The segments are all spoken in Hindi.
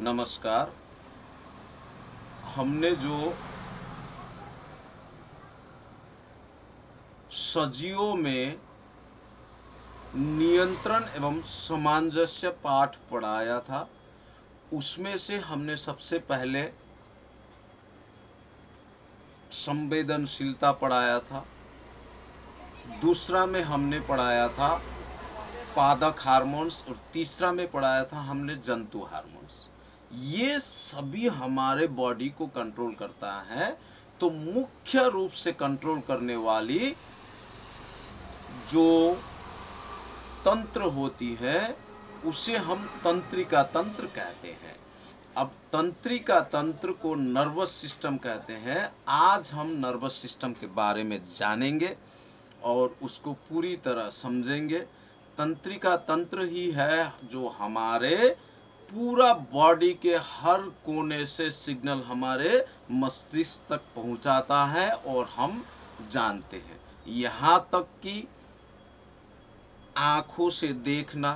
नमस्कार। हमने जो सजीवों में नियंत्रण एवं सामंजस्य पाठ पढ़ाया था, उसमें से हमने सबसे पहले संवेदनशीलता पढ़ाया था। दूसरा में हमने पढ़ाया था पादक हार्मोन्स और तीसरा में पढ़ाया था हमने जंतु हार्मोन्स। ये सभी हमारे बॉडी को कंट्रोल करता है। तो मुख्य रूप से कंट्रोल करने वाली जो तंत्र होती है उसे हम तंत्रिका तंत्र कहते हैं। अब तंत्रिका तंत्र को नर्वस सिस्टम कहते हैं। आज हम नर्वस सिस्टम के बारे में जानेंगे और उसको पूरी तरह समझेंगे। तंत्रिका तंत्र ही है जो हमारे पूरा बॉडी के हर कोने से सिग्नल हमारे मस्तिष्क तक पहुंचाता है और हम जानते हैं। यहां तक कि आंखों से देखना,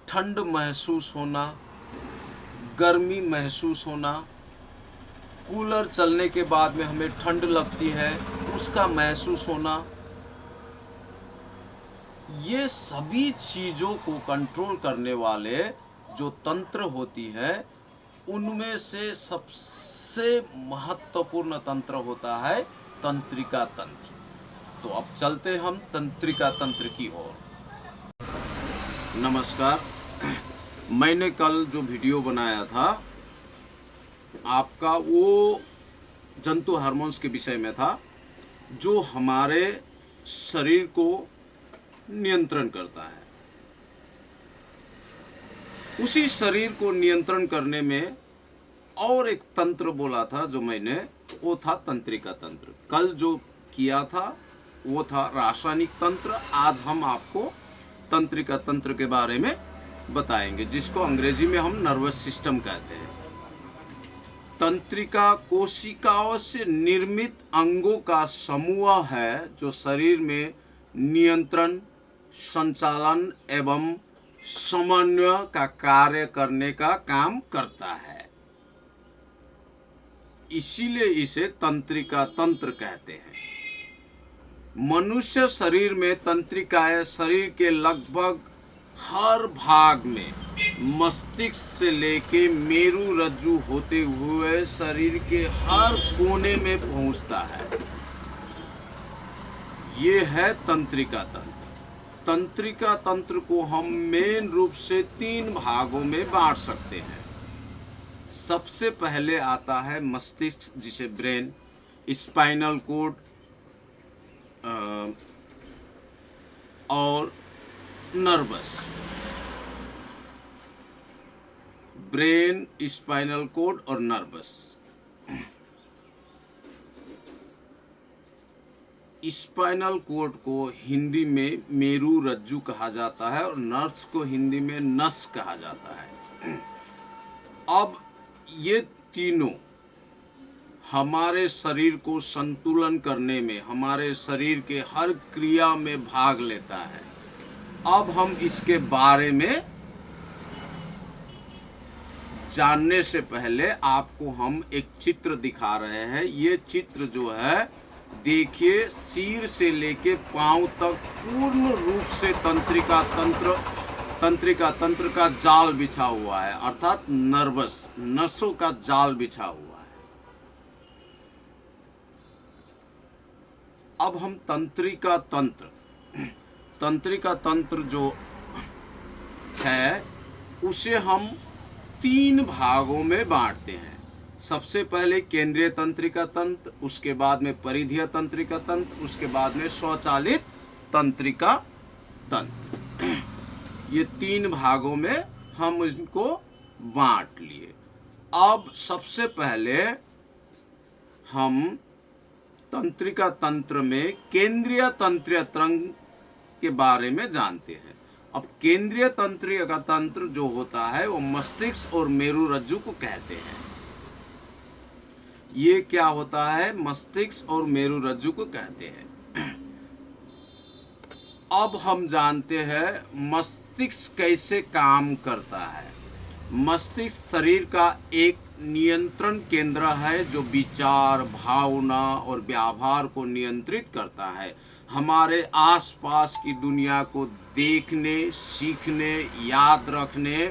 ठंड महसूस होना, गर्मी महसूस होना, कूलर चलने के बाद में हमें ठंड लगती है उसका महसूस होना, ये सभी चीजों को कंट्रोल करने वाले जो तंत्र होती है उनमें से सबसे महत्वपूर्ण तंत्र होता है तंत्रिका तंत्र। तो अब चलते हम तंत्रिका तंत्र की ओर। नमस्कार। मैंने कल जो वीडियो बनाया था आपका वो जंतु हार्मोन्स के विषय में था, जो हमारे शरीर को नियंत्रण करता है। उसी शरीर को नियंत्रण करने में और एक तंत्र बोला था जो मैंने, वो था तंत्रिका तंत्र। कल जो किया था वो था रासायनिक तंत्र। आज हम आपको तंत्रिका तंत्र के बारे में बताएंगे, जिसको अंग्रेजी में हम नर्वस सिस्टम कहते हैं। तंत्रिका कोशिकाओं से निर्मित अंगों का समूह है जो शरीर में नियंत्रण, संचालन एवं समन्वय का कार्य करने का काम करता है। इसीलिए इसे तंत्रिका तंत्र कहते हैं। मनुष्य शरीर में तंत्रिकाएं शरीर के लगभग हर भाग में, मस्तिष्क से लेके मेरु रज्जु होते हुए शरीर के हर कोने में पहुंचता है। ये है तंत्रिका तंत्र। तंत्रिका तंत्र को हम मेन रूप से 3 भागों में बांट सकते हैं। सबसे पहले आता है मस्तिष्क, जिसे ब्रेन, स्पाइनल कोड और नर्वस। ब्रेन, स्पाइनल कोड और नर्वस। स्पाइनल कोड को हिंदी में मेरु रज्जु कहा जाता है और नर्व्स को हिंदी में नस कहा जाता है। अब ये तीनों हमारे शरीर को संतुलन करने में, हमारे शरीर के हर क्रिया में भाग लेता है। अब हम इसके बारे में जानने से पहले आपको हम एक चित्र दिखा रहे हैं। ये चित्र जो है, देखिए, सिर से लेके पांव तक पूर्ण रूप से तंत्रिका तंत्र का जाल बिछा हुआ है, अर्थात नर्वस नसों का जाल बिछा हुआ है। अब हम तंत्रिका तंत्र जो है उसे हम 3 भागों में बांटते हैं। सबसे पहले केंद्रीय तंत्रिका तंत्र, उसके बाद में परिधीय तंत्रिका तंत्र, उसके बाद में स्वचालित तंत्रिका तंत्र। ये 3 भागों में हम इनको बांट लिए। अब सबसे पहले हम तंत्रिका तंत्र में केंद्रीय तंत्रिका तंत्र के बारे में जानते हैं। अब केंद्रीय तंत्रिका तंत्र जो होता है वो मस्तिष्क और मेरु रज्जु को कहते हैं। ये क्या होता है? मस्तिष्क और मेरु रज्जु को कहते हैं। अब हम जानते हैं मस्तिष्क कैसे काम करता है। मस्तिष्क शरीर का एक नियंत्रण केंद्र है जो विचार, भावना और व्यवहार को नियंत्रित करता है। हमारे आसपास की दुनिया को देखने, सीखने, याद रखने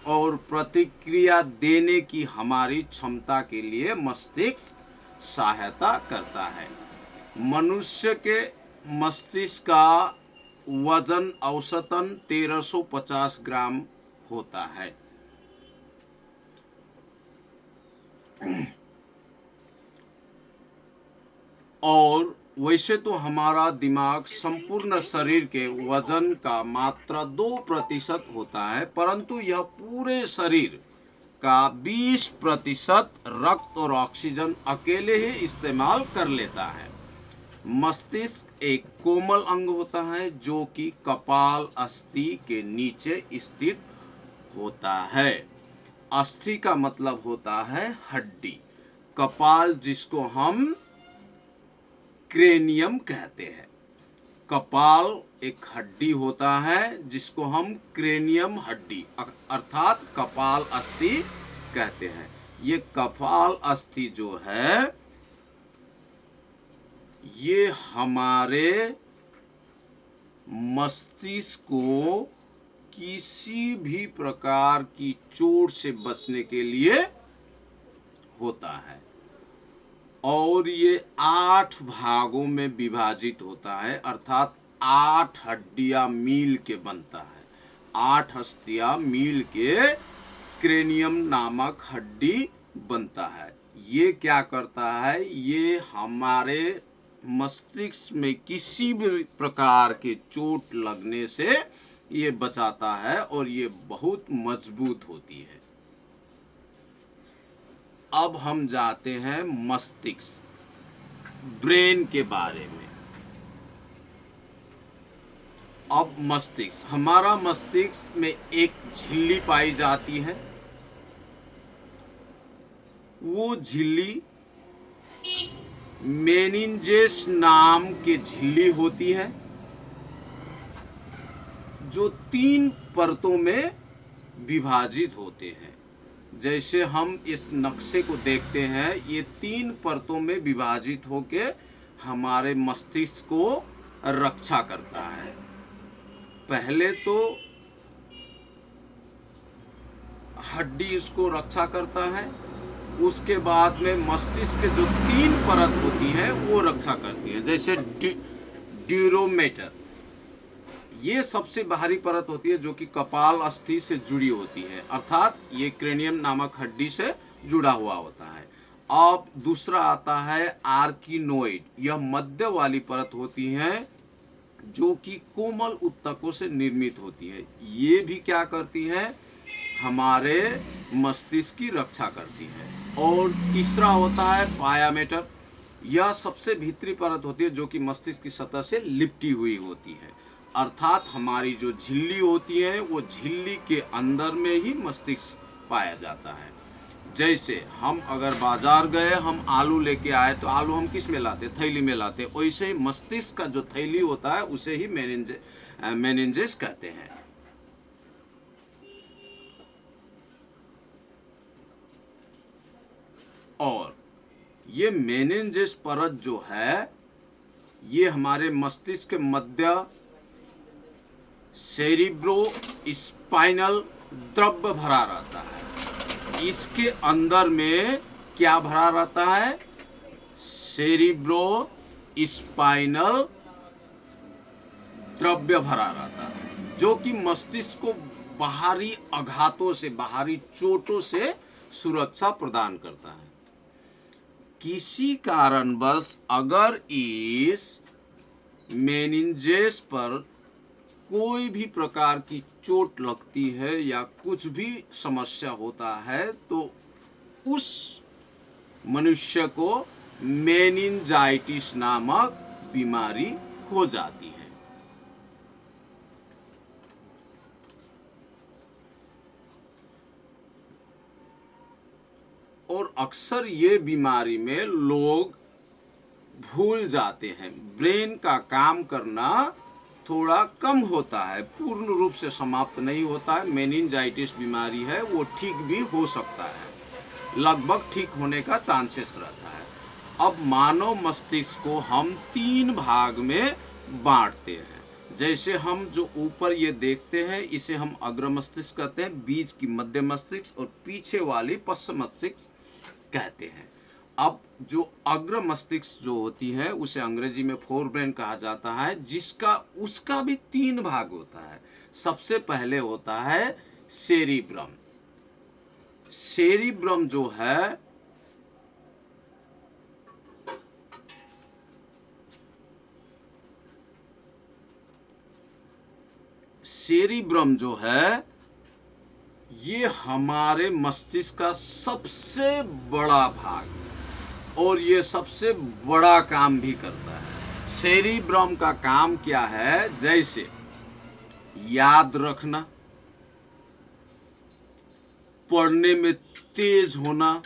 और प्रतिक्रिया देने की हमारी क्षमता के लिए मस्तिष्क सहायता करता है। मनुष्य के मस्तिष्क का वजन औसतन 1350 ग्राम होता है। और वैसे तो हमारा दिमाग संपूर्ण शरीर के वजन का मात्र 2% होता है, परंतु यह पूरे शरीर का 20% रक्त और ऑक्सीजन अकेले ही इस्तेमाल कर लेता है। मस्तिष्क एक कोमल अंग होता है जो कि कपाल अस्थि के नीचे स्थित होता है। अस्थि का मतलब होता है हड्डी। कपाल जिसको हम क्रेनियम कहते हैं। कपाल एक हड्डी होता है जिसको हम क्रेनियम हड्डी अर्थात कपाल अस्थि कहते हैं। ये कपाल अस्थि जो है ये हमारे मस्तिष्क को किसी भी प्रकार की चोट से बचने के लिए होता है और ये 8 भागों में विभाजित होता है, अर्थात 8 हड्डियां मिल के बनता है। 8 अस्थियां मिल के क्रेनियम नामक हड्डी बनता है। ये क्या करता है? ये हमारे मस्तिष्क में किसी भी प्रकार के चोट लगने से ये बचाता है और ये बहुत मजबूत होती है। अब हम जाते हैं मस्तिष्क, ब्रेन के बारे में। अब मस्तिष्क, हमारा मस्तिष्क में एक झिल्ली पाई जाती है। वो झिल्ली मेनिन्जेस नाम की झिल्ली होती है जो 3 परतों में विभाजित होते हैं। जैसे हम इस नक्शे को देखते हैं, ये 3 परतों में विभाजित होके हमारे मस्तिष्क को रक्षा करता है। पहले तो हड्डी इसको रक्षा करता है, उसके बाद में मस्तिष्क के जो 3 परत होती है वो रक्षा करती है। जैसे ड्यूरोमेटर, ये सबसे बाहरी परत होती है जो कि कपाल अस्थि से जुड़ी होती है, अर्थात ये क्रेनियम नामक हड्डी से जुड़ा हुआ होता है। अब दूसरा आता है आर्किनोइड, यह मध्य वाली परत होती है जो कि कोमल ऊतकों से निर्मित होती है। ये भी क्या करती है? हमारे मस्तिष्क की रक्षा करती है। और तीसरा होता है पायामेटर, यह सबसे भीतरी परत होती है जो कि मस्तिष्क की सतह से लिपटी हुई होती है, अर्थात हमारी जो झिल्ली होती है वो झिल्ली के अंदर में ही मस्तिष्क पाया जाता है। जैसे हम अगर बाजार गए, हम आलू लेके आए तो आलू हम किस में लाते? थैली में लाते। वैसे ही मस्तिष्क का जो थैली होता है उसे ही मेनिन्जेस कहते हैं। और ये मेनिन्जेस परत जो है ये हमारे मस्तिष्क के मध्य सेरिब्रो स्पाइनल द्रव्य भरा रहता है। इसके अंदर में क्या भरा रहता है? सेरिब्रो स्पाइनल द्रव्य भरा रहता है जो कि मस्तिष्क को बाहरी आघातों से, बाहरी चोटों से सुरक्षा प्रदान करता है। किसी कारणवश अगर इस मेनिन्जेस पर कोई भी प्रकार की चोट लगती है या कुछ भी समस्या होता है तो उस मनुष्य को मेनिंजाइटिस नामक बीमारी हो जाती है। और अक्सर ये बीमारी में लोग भूल जाते हैं, ब्रेन का काम करना थोड़ा कम होता है, पूर्ण रूप से समाप्त नहीं होता है। मेनिंजाइटिस बीमारी है, वो ठीक भी हो सकता है, लगभग ठीक होने का चांसेस रहता है। अब मानव मस्तिष्क को हम 3 भाग में बांटते हैं। जैसे हम जो ऊपर ये देखते हैं, इसे हम अग्र मस्तिष्क कहते हैं, बीच की मध्य मस्तिष्क और पीछे वाली पश्च मस्तिष्क कहते हैं। अब जो अग्र मस्तिष्क जो होती है उसे अंग्रेजी में फोरब्रेन कहा जाता है, उसका भी 3 भाग होता है। सबसे पहले होता है सेरिब्रम। सेरिब्रम जो है ये हमारे मस्तिष्क का सबसे बड़ा भाग और ये सबसे बड़ा काम भी करता है। सेरिब्रम का काम क्या है? जैसे याद रखना, पढ़ने में तेज होना,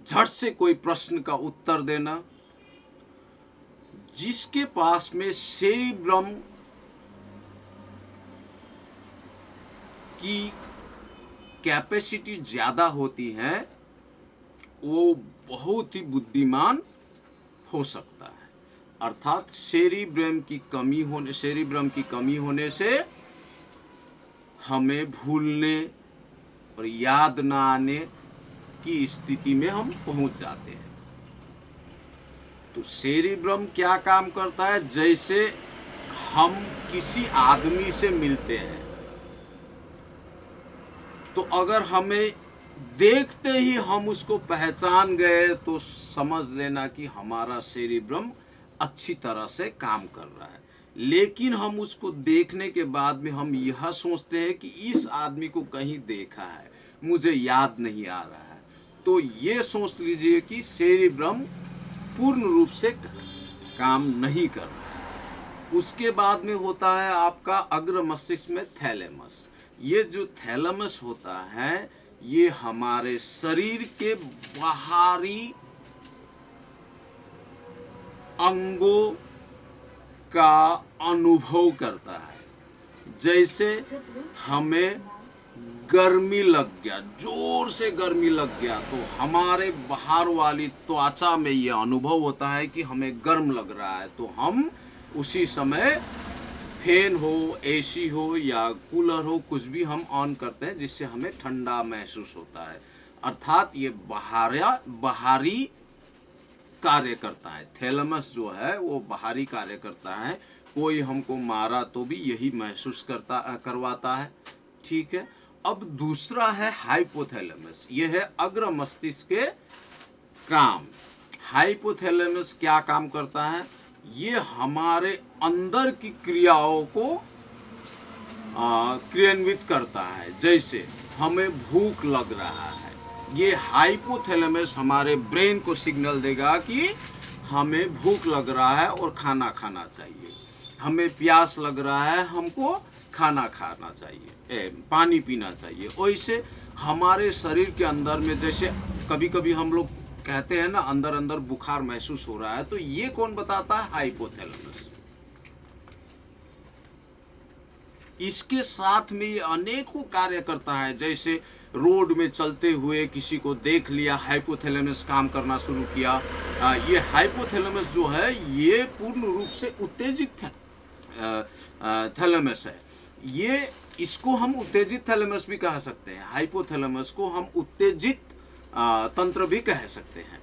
झट से कोई प्रश्न का उत्तर देना। जिसके पास में सेरिब्रम की कैपेसिटी ज्यादा होती है, वो बहुत ही बुद्धिमान हो सकता है। अर्थात सेरिब्रम की कमी होने से हमें भूलने और याद ना आने की स्थिति में हम पहुंच जाते हैं। तो सेरिब्रम क्या काम करता है? जैसे हम किसी आदमी से मिलते हैं तो अगर हमें देखते ही हम उसको पहचान गए तो समझ लेना कि हमारा सेरिब्रम अच्छी तरह से काम कर रहा है। लेकिन हम उसको देखने के बाद में हम यह सोचते हैं कि इस आदमी को कहीं देखा है, मुझे याद नहीं आ रहा है, तो ये सोच लीजिए कि सेरिब्रम पूर्ण रूप से काम नहीं कर रहा है। उसके बाद में होता है आपका अग्र मस्तिष्क में थैलेमस। ये जो थैलेमस होता है, ये हमारे शरीर के बाहरी अंगों का अनुभव करता है। जैसे हमें गर्मी लग गया, जोर से गर्मी लग गया, तो हमारे बाहर वाली त्वचा में यह अनुभव होता है कि हमें गर्म लग रहा है, तो हम उसी समय फैन हो, एसी हो या कूलर हो, कुछ भी हम ऑन करते हैं जिससे हमें ठंडा महसूस होता है। अर्थात ये बाहरी कार्य करता है। थैलेमस जो है वो बाहरी कार्य करता है। कोई हमको मारा तो भी यही महसूस करवाता है। ठीक है। अब दूसरा है हाइपोथैलेमस। यह है अग्र मस्तिष्क के काम। हाइपोथैलेमस क्या काम करता है? ये हमारे अंदर की क्रियाओं को क्रियान्वित करता है। जैसे हमें भूख लग रहा है, ये हाइपोथैलेमस हमारे ब्रेन को सिग्नल देगा कि हमें भूख लग रहा है और खाना खाना चाहिए। हमें प्यास लग रहा है, हमको खाना खाना चाहिए, पानी पीना चाहिए। वैसे हमारे शरीर के अंदर में, जैसे कभी कभी हम लोग कहते हैं ना, अंदर अंदर बुखार महसूस हो रहा है, तो ये कौन बताता है? हाइपोथैलेमस। इसके साथ में ये अनेकों कार्य करता है। जैसे रोड में चलते हुए किसी को देख लिया, हाइपोथैलेमस काम करना शुरू किया। ये हाइपोथैलेमस जो है ये पूर्ण रूप से उत्तेजित थैलेमस है। ये इसको हम उत्तेजित थैलेमस भी कह सकते हैं। हाइपोथैलेमस को हम उत्तेजित तंत्र भी कह सकते हैं।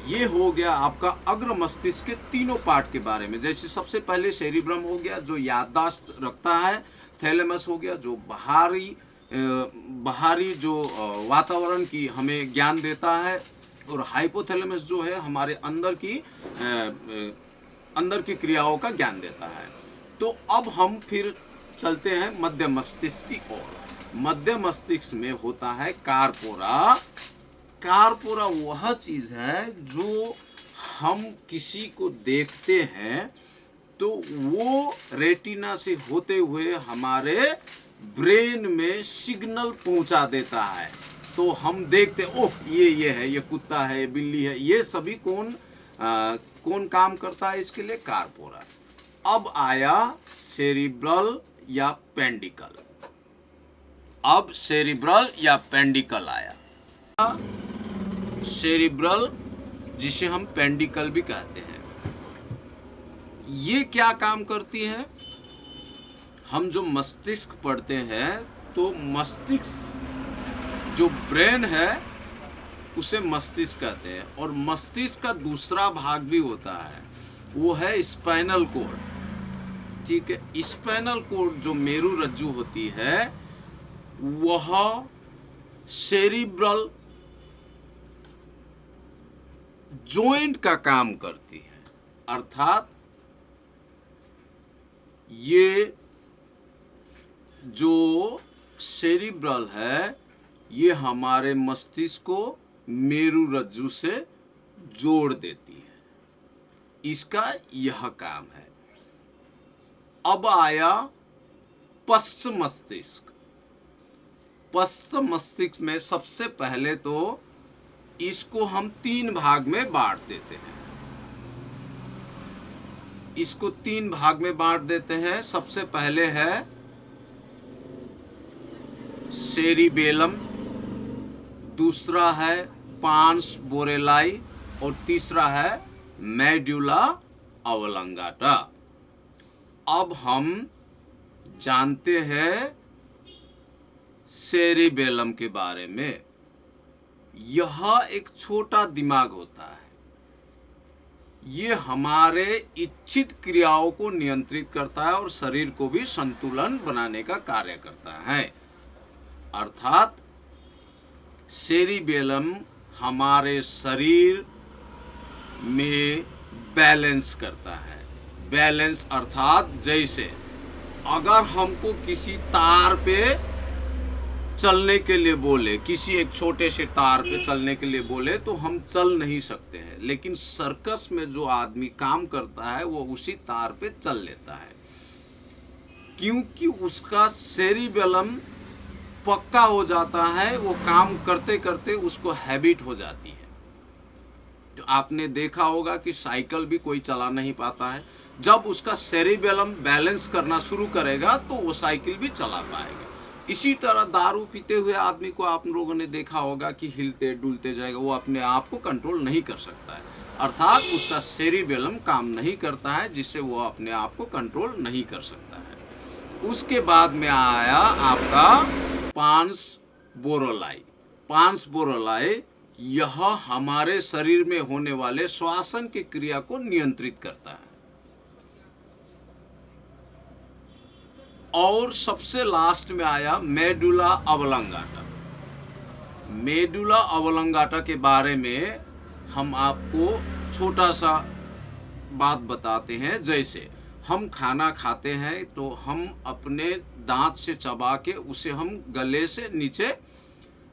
ये हो गया आपका अग्र मस्तिष्क के तीनों पार्ट के बारे में। जैसे सबसे पहले सेरिब्रम हो गया जो याददाश्त रखता है, थैलेमस हो गया जो बाहरी जो वातावरण की हमें ज्ञान देता है, और हाइपोथैलेमस जो है हमारे अंदर की क्रियाओं का ज्ञान देता है। तो अब हम फिर चलते हैं मध्य मस्तिष्क की ओर। मध्य मस्तिष्क में होता है कार्पोरा। कार्पोरा वह चीज है जो हम किसी को देखते हैं तो वो रेटिना से होते हुए हमारे ब्रेन में सिग्नल पहुंचा देता है। तो हम देखते, ओह ये है, ये कुत्ता है, ये बिल्ली है। ये सभी कौन कौन काम करता है इसके लिए? कार्पोरा। अब आया सेरिब्रल या पेंडिकल। अब सेरिब्रल या पेंडिकल आया। सेरिब्रल, जिसे हम पेंडिकल भी कहते हैं, ये क्या काम करती है? हम जो मस्तिष्क पढ़ते हैं तो मस्तिष्क जो ब्रेन है उसे मस्तिष्क कहते हैं, और मस्तिष्क का दूसरा भाग भी होता है, वो है स्पाइनल कोड। ठीक है, स्पाइनल कोड जो मेरु रज्जु होती है वह सेरिब्रल जॉइंट का काम करती है। अर्थात ये जो सेरिब्रल है ये हमारे मस्तिष्क को मेरु रज्जु से जोड़ देती है, इसका यह काम है। अब आया पश्च मस्तिष्क। पश्च मस्तिष्क में सबसे पहले तो इसको हम 3 भाग में बांट देते हैं। इसको 3 भाग में बांट देते हैं। सबसे पहले है सेरिबेलम, दूसरा है पांस बोरेलाई, और तीसरा है मेडुला ऑब्लांगाटा। अब हम जानते हैं सेरिबेलम के बारे में। यह एक छोटा दिमाग होता है, ये हमारे इच्छित क्रियाओं को नियंत्रित करता है और शरीर को भी संतुलन बनाने का कार्य करता है। अर्थात सेरिबेलम हमारे शरीर में बैलेंस करता है। बैलेंस अर्थात जैसे अगर हमको किसी तार पे चलने के लिए बोले, किसी एक छोटे से तार पे चलने के लिए बोले तो हम चल नहीं सकते हैं, लेकिन सर्कस में जो आदमी काम करता है वो उसी तार पे चल लेता है, क्योंकि उसका सेरिबेलम पक्का हो जाता है। वो काम करते करते उसको हैबिट हो जाती है। तो आपने देखा होगा कि साइकिल भी कोई चला नहीं पाता है, जब उसका सेरिबेलम बैलेंस करना शुरू करेगा तो वो साइकिल भी चला पाएगा। इसी तरह दारू पीते हुए आदमी को आप लोगों ने देखा होगा कि हिलते डुलते जाएगा, वो अपने आप को कंट्रोल नहीं कर सकता है। अर्थात उसका सेरिबेलम काम नहीं करता है, जिससे वो अपने आप को कंट्रोल नहीं कर सकता है। उसके बाद में आया आपका पांस बोरोलाई। पांस बोरोलाई यह हमारे शरीर में होने वाले श्वसन की क्रिया को नियंत्रित करता है। और सबसे लास्ट में आया मेडुला ऑब्लांगाटा। मेडुला ऑब्लांगाटा के बारे में हम आपको छोटा सा बात बताते हैं। जैसे हम खाना खाते हैं तो हम अपने दांत से चबा के उसे हम गले से नीचे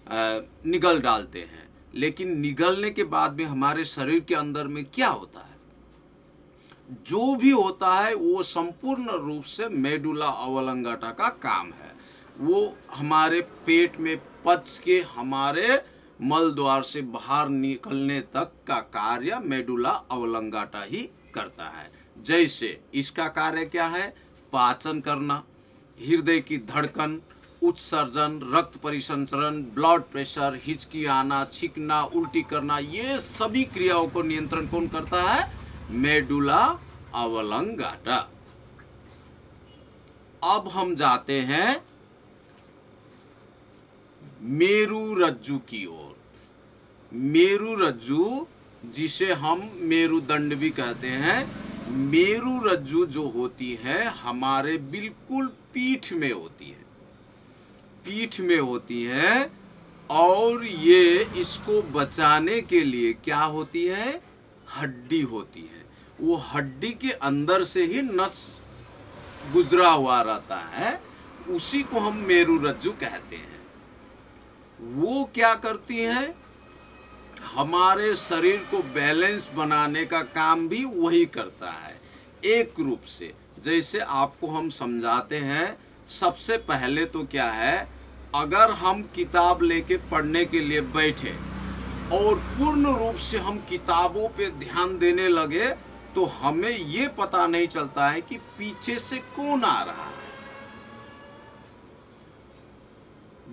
निगल डालते हैं, लेकिन निगलने के बाद भी हमारे शरीर के अंदर में क्या होता है? जो भी होता है वो संपूर्ण रूप से मेडुला ऑब्लांगाटा का काम है। वो हमारे पेट में पच के हमारे मल द्वार से बाहर निकलने तक का कार्य मेडुला ऑब्लांगाटा ही करता है। जैसे इसका कार्य क्या है? पाचन करना, हृदय की धड़कन, उत्सर्जन, रक्त परिसंचरण, ब्लड प्रेशर, हिचकी आना, छींकना, उल्टी करना, ये सभी क्रियाओं को नियंत्रण कौन करता है? Medulla oblongata. अब हम जाते हैं मेरु रज्जु की ओर। मेरु रज्जु, जिसे हम मेरुदंड भी कहते हैं, मेरु रज्जु जो होती है हमारे बिल्कुल पीठ में होती है। पीठ में होती है, और ये इसको बचाने के लिए क्या होती है? हड्डी होती है। वो हड्डी के अंदर से ही नस गुजरा हुआ रहता है, उसी को हम मेरु रज्जु कहते हैं। वो क्या करती है? हमारे शरीर को बैलेंस बनाने का काम भी वही करता है, एक रूप से। जैसे आपको हम समझाते हैं, सबसे पहले तो क्या है, अगर हम किताब लेके पढ़ने के लिए बैठे और पूर्ण रूप से हम किताबों पे ध्यान देने लगे तो हमें ये पता नहीं चलता है कि पीछे से कौन आ रहा है।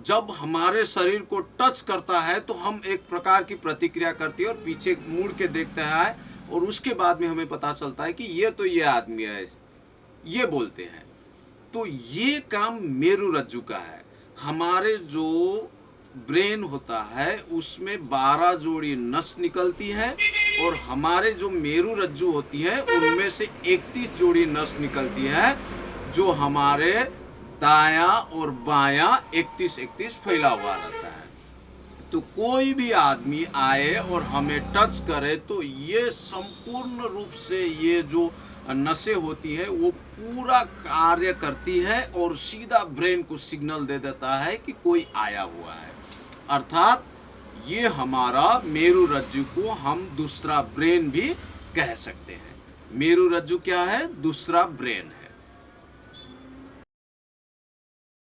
जब हमारे शरीर को टच करता है तो हम एक प्रकार की प्रतिक्रिया करते हैं और पीछे मुड़ के देखते हैं और उसके बाद में हमें पता चलता है कि ये आदमी है, ये बोलते हैं। तो ये काम मेरु रज्जु का है। हमारे जो ब्रेन होता है उसमें 12 जोड़ी नस निकलती है और हमारे जो मेरु रज्जु होती है उनमें से 31 जोड़ी नस निकलती है, जो हमारे दायां और बायां 31 फैला हुआ रहता है। तो कोई भी आदमी आए और हमें टच करे तो ये संपूर्ण रूप से ये जो नसें होती है वो पूरा कार्य करती है और सीधा ब्रेन को सिग्नल दे देता है कि कोई आया हुआ है। अर्थात ये हमारा मेरु रज्जु को हम दूसरा ब्रेन भी कह सकते हैं। मेरु रज्जु क्या है? दूसरा ब्रेन है।